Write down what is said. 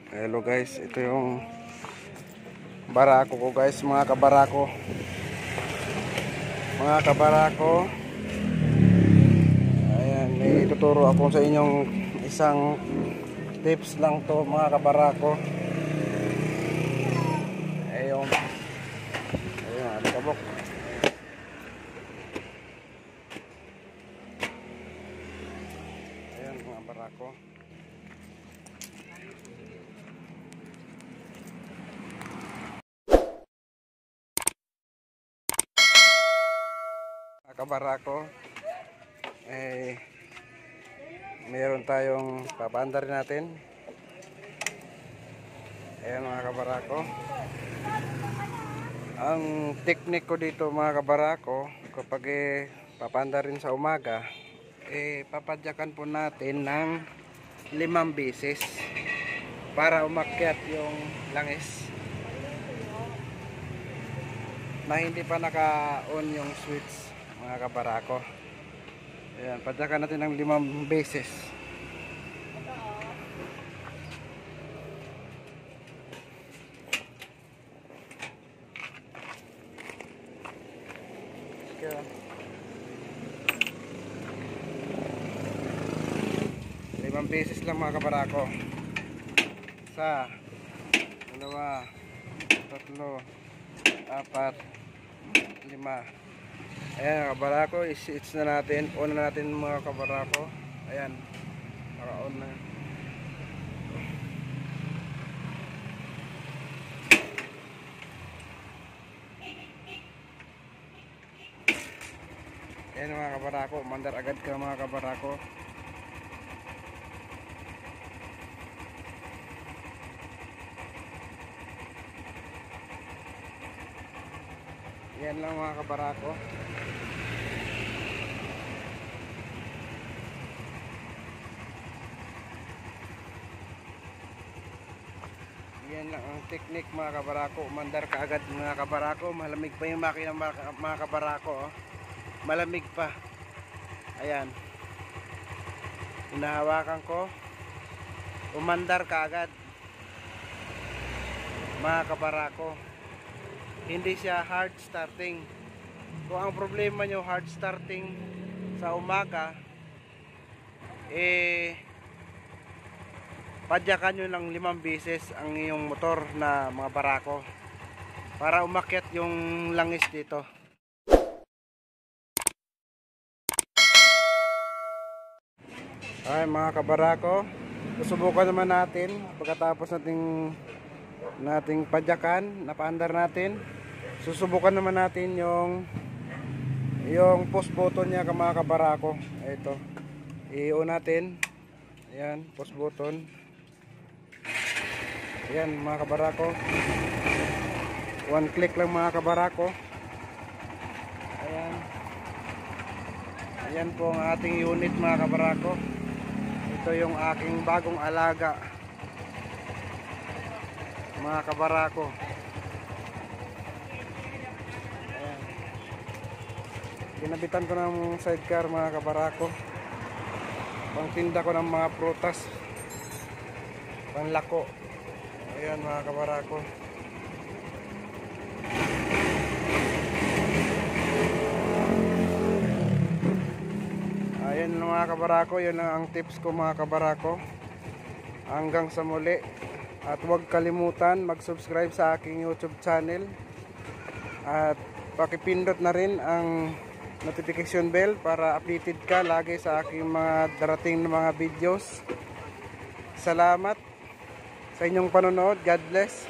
Hello guys, ito yung barako ko guys, mga kabarako. Ayan, may ituturo ako sa inyong isang tips lang to mga kabarako. Ayun, alikabok. Ayan mga barako. Kabarako, meron tayong papandar natin. Ayan mga kabarako, ang teknik ko dito mga kabarako, kapag papandar rin sa umaga, papadyakan po natin ng 5 beses para umakyat yung langis na hindi pa naka-on yung switch mga kabarako. Ayan, padyakan natin ng 5 beses. Okay. 5 beses lang mga kabarako. 1, 2, 3, 4, 5. Ayan kabarako, i-switch na natin. On na natin mga kabarako. Ayan, naka-on na. Ayan mga kabarako, mandar agad ka mga kabarako. Yan lang mga kabarako. Yan lang ang teknik mga kabarako. Umandar ka agad mga kabarako. Malamig pa yung makina mga kabarako. Oh. Malamig pa. Ayan. Hinahawakan ko. Umandar ka agad mga kabarako. Hindi siya hard starting. Kung ang problema nyo hard starting sa umaga, padyakan nyo lang 5 beses ang iyong motor na mga barako para umakyat yung langis dito. Ay mga kabarako, susubukan naman natin pagkatapos nating padyakan, napaandar natin. Susubukan naman natin yung post button niya mga kabarako. Ito, i-on natin. Ayan, post button. Ayan mga kabarako, 1 click lang mga kabarako. Ayan, ayan po ang ating unit mga kabarako. Ito yung aking bagong alaga mga kabarako. Ayan, ginabitan ko ng sidecar mga kabarako, pangtinda ko ng mga prutas, panlako. Ayan mga kabarako. Ayan mga kabarako, yun ang tips ko mga kabarako. Hanggang sa muli. At huwag kalimutan mag-subscribe sa aking YouTube channel. At pakipindot na rin ang notification bell para updated ka lagi sa aking mga darating na mga videos. Salamat sa inyong panonood. God bless.